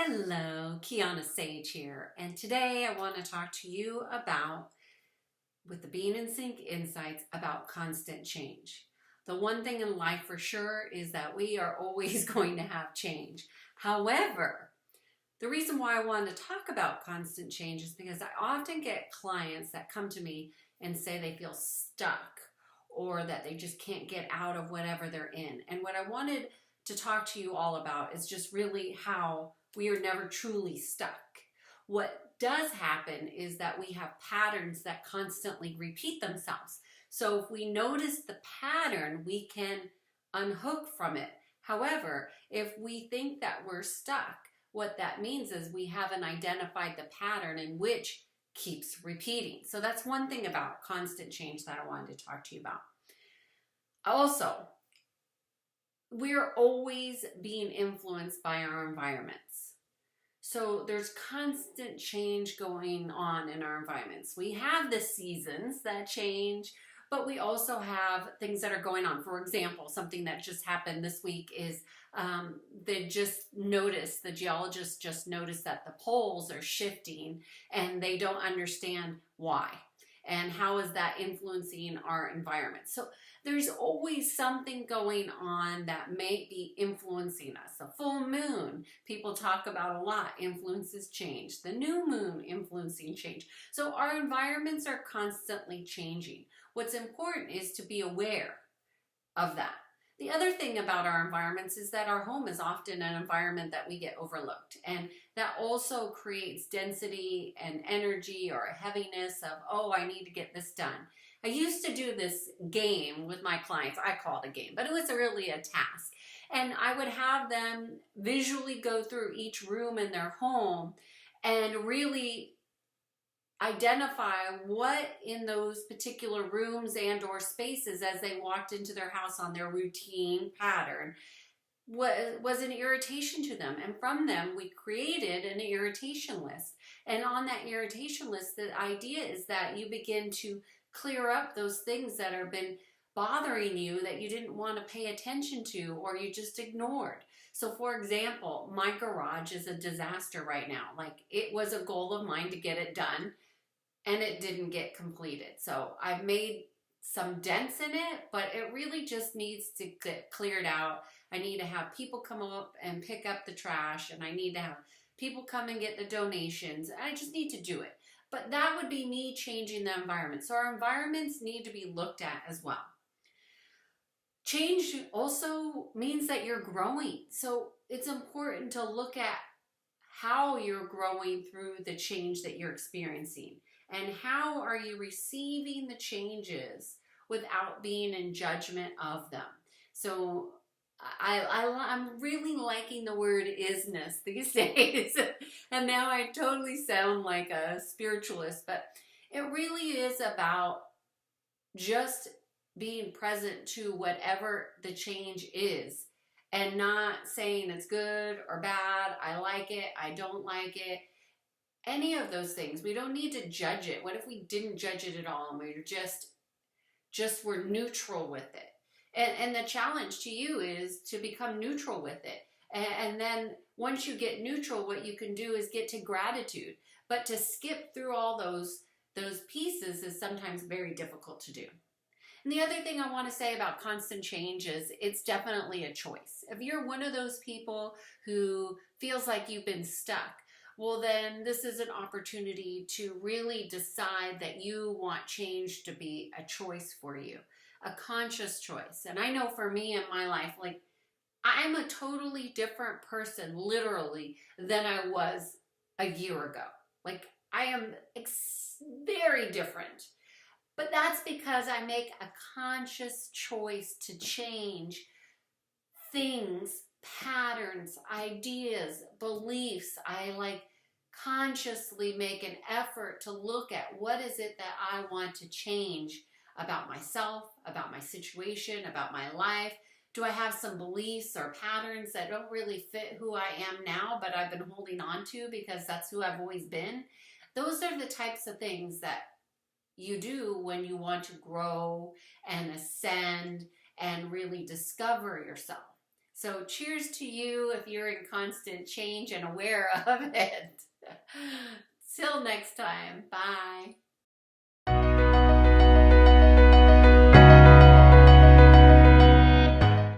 Hello, Kiannaa Sage here, and today I want to talk to you about, with the Being in Sync insights, about constant change. The one thing in life for sure is that we are always going to have change. However, the reason why I want to talk about constant change is because I often get clients that come to me and say they feel stuck or that they just can't get out of whatever they're in. And what I wanted to talk to you all about is just really how we are never truly stuck. What does happen is that we have patterns that constantly repeat themselves. So if we notice the pattern, we can unhook from it. However, if we think that we're stuck, what that means is we haven't identified the pattern in which keeps repeating. So that's one thing about constant change that I wanted to talk to you about. Also, we're always being influenced by our environments. So there's constant change going on in our environments. We have the seasons that change, but we also have things that are going on. For example, something that just happened this week is the geologists just noticed that the poles are shifting and they don't understand why. And how is that influencing our environment? So there's always something going on that may be influencing us. The full moon, people talk about a lot, influences change. The new moon influencing change. So our environments are constantly changing. What's important is to be aware of that. The other thing about our environments is that our home is often an environment that we get overlooked, and that also creates density and energy or a heaviness of, oh, I need to get this done. I used to do this game with my clients. I call it a game, but it was really a task. And I would have them visually go through each room in their home and really identify what in those particular rooms and or spaces as they walked into their house on their routine pattern was an irritation to them. And from them, we created an irritation list. And on that irritation list, the idea is that you begin to clear up those things that have been bothering you that you didn't want to pay attention to or you just ignored. So for example, my garage is a disaster right now. Like, it was a goal of mine to get it done, and it didn't get completed. So I've made some dents in it, but it really just needs to get cleared out. I need to have people come up and pick up the trash, and I need to have people come and get the donations. I just need to do it. But that would be me changing the environment. So our environments need to be looked at as well. Change also means that you're growing. So it's important to look at how you're growing through the change that you're experiencing. And how are you receiving the changes without being in judgment of them? So I'm really liking the word isness these days. And now I totally sound like a spiritualist, but it really is about just being present to whatever the change is and not saying it's good or bad, I like it, I don't like it. Any of those things. We don't need to judge it. What if we didn't judge it at all and we just were neutral with it? And the challenge to you is to become neutral with it. And then once you get neutral, what you can do is get to gratitude. But to skip through all those pieces is sometimes very difficult to do. And the other thing I want to say about constant change is it's definitely a choice. If you're one of those people who feels like you've been stuck, well, then this is an opportunity to really decide that you want change to be a choice for you, a conscious choice. And I know for me in my life, like, I'm a totally different person, literally, than I was a year ago. Like, I am very different. But that's because I make a conscious choice to change things, patterns, ideas, beliefs. I consciously make an effort to look at what is it that I want to change about myself, about my situation, about my life. Do I have some beliefs or patterns that don't really fit who I am now, but I've been holding on to because that's who I've always been? Those are the types of things that you do when you want to grow and ascend and really discover yourself. So cheers to you if you're in constant change and aware of it. Till next time. Bye.